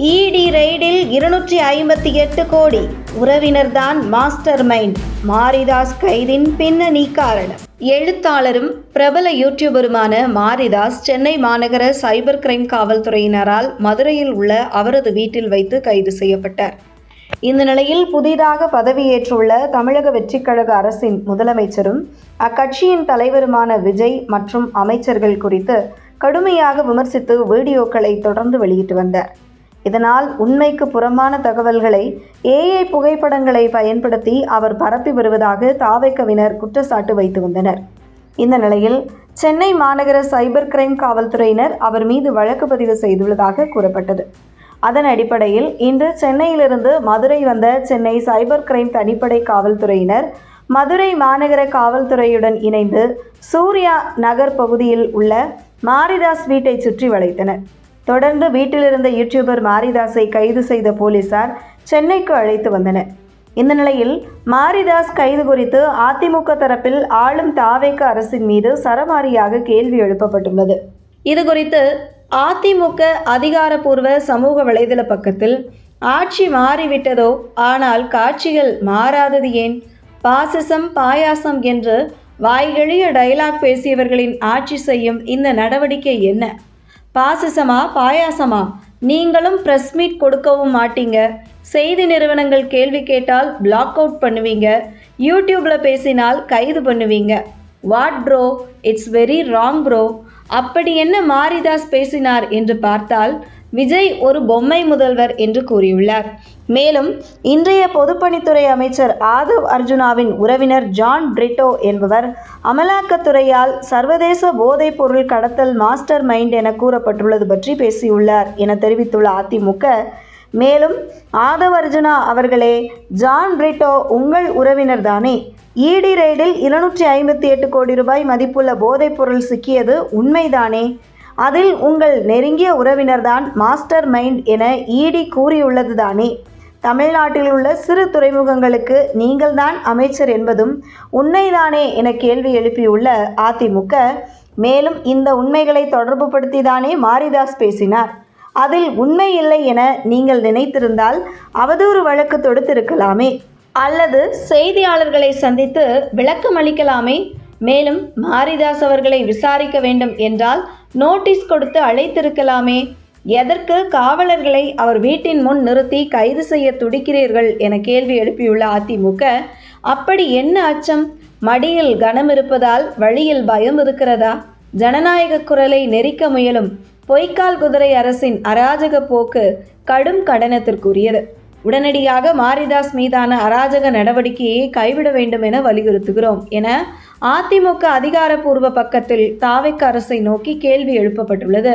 இடி ரெய்டில் 258 கோடி. உறவினர்தான் master mind. Maridhas கைதின் பின்னணி காரணம். எழுத்தாளரும் பிரபல யூடியூபருமான மாரிதாஸ் சென்னை மாநகர சைபர் கிரைம் காவல்துறையினரால் மதுரையில் உள்ள அவரது வீட்டில் வைத்து கைது செய்யப்பட்டார். இந்த நிலையில் புதிதாக பதவியேற்றுள்ள தமிழக வெற்றிக்கழக அரசின் முதலமைச்சரும் அக்கட்சியின் தலைவருமான விஜய் மற்றும் அமைச்சர்கள் குறித்து கடுமையாக விமர்சித்து வீடியோக்களை தொடர்ந்து வெளியிட்டு வந்தார். இதனால் உண்மைக்கு புறம்பான தகவல்களை ஏஐ புகைப்படங்களை பயன்படுத்தி அவர் பரப்பி வருவதாக தாவேக்கவினர் குற்றச்சாட்டு வைத்து வந்தனர். இந்த நிலையில் சென்னை மாநகர சைபர் கிரைம் காவல்துறையினர் அவர் மீது வழக்கு பதிவு செய்துள்ளதாக கூறப்பட்டது. அதன் அடிப்படையில் இன்று சென்னையிலிருந்து மதுரை வந்த சென்னை சைபர் கிரைம் தனிப்படை காவல்துறையினர் மதுரை மாநகர காவல்துறையுடன் இணைந்து சூர்யா நகர் பகுதியில் உள்ள மாரிதாஸ் வீட்டை சுற்றி வளைத்தனர். தொடர்ந்து வீட்டிலிருந்த யூடியூபர் மாரிதாஸை கைது செய்த போலீசார் சென்னைக்கு அழைத்து வந்தனர். இந்த நிலையில் மாரிதாஸ் கைது குறித்து அதிமுக தரப்பில் ஆளும் தாவேக அரசின் மீது சரமாரியாக கேள்வி எழுப்பப்பட்டுள்ளது. இது குறித்து அதிமுக அதிகாரப்பூர்வ சமூக வலைதள பக்கத்தில் ஆட்சி மாறிவிட்டதோ, ஆனால் காட்சிகள் மாறாதது ஏன்? பாசிசம் பாயாசம் என்று வாய்கழிய டயலாக் பேசியவர்களின் ஆட்சி செய்யும் இந்த நடவடிக்கை என்ன? பாசிசமா பாயாசமா? நீங்களும் ப்ரெஸ் மீட் கொடுக்கவும் மாட்டீங்க. செய்தி நிறுவனங்கள் கேள்வி கேட்டால் பிளாக் அவுட் பண்ணுவீங்க. யூடியூப்பில் பேசினால் கைது பண்ணுவீங்க. What bro, it's very wrong bro. அப்படி என்ன மாரிதாஸ் பேசினார் என்று பார்த்தால் விஜய் ஒரு பொம்மை முதல்வர் என்று கூறியுள்ளார். மேலும் இன்றைய பொதுப்பணித்துறை அமைச்சர் ஆதவ் அர்ஜுனாவின் உறவினர் ஜான் பிரிட்டோ என்பவர் அமலாக்கத்துறையால் சர்வதேச போதைப் பொருள் கடத்தல் மாஸ்டர் மைண்ட் என கூறப்பட்டுள்ளது பற்றி பேசியுள்ளார் என தெரிவித்துள்ள அதிமுக. மேலும் ஆதவ் அர்ஜுனா அவர்களே, ஜான் பிரிட்டோ உங்கள் உறவினர் தானே? இடி ரெய்டில் 258 கோடி ரூபாய் மதிப்புள்ள போதைப் பொருள் சிக்கியது உண்மைதானே? அதில் உங்கள் நெருங்கிய உறவினர்தான் மாஸ்டர் மைண்ட் என இடி கூறியுள்ளது தானே? தமிழ்நாட்டில் உள்ள சிறு துறைமுகங்களுக்கு நீங்கள்தான் அமைச்சர் என்பதும் உண்மைதானே என கேள்வி எழுப்பியுள்ள அதிமுக, மேலும் இந்த உண்மைகளை தொடர்புபடுத்திதானே மாரிதாஸ் பேசினார். அதில் உண்மை இல்லை என நீங்கள் நினைத்திருந்தால் அவதூறு வழக்கு தொடுத்திருக்கலாமே, அல்லது செய்தியாளர்களை சந்தித்து விளக்கம் அளிக்கலாமே. மேலும் மாரிதாஸ் அவர்களை விசாரிக்க வேண்டும் என்றால் நோட்டீஸ் கொடுத்து அழைத்திருக்கலாமே. எதற்கு காவலர்களை அவர் வீட்டின் முன் நிறுத்தி கைது செய்ய துடிக்கிறீர்கள் என கேள்வி எழுப்பியுள்ள அதிமுக, அப்படி என்ன அச்சம்? மடியில் கனம் இருப்பதால் வழியில் பயம் இருக்கிறதா? ஜனநாயக குரலை நெரிக்க முயலும் பொய்க்கால் குதிரை அரசின் அராஜக போக்கு கடும் கண்டனத்திற்குரியது. உடனடியாக மாரிதாஸ் மீதான அராஜக நடவடிக்கையை கைவிட வேண்டும் என வலியுறுத்துகிறோம் என அதிமுக அதிகாரப்பூர்வ பக்கத்தில் தாவேக அரசை நோக்கி கேள்வி எழுப்பப்பட்டுள்ளது.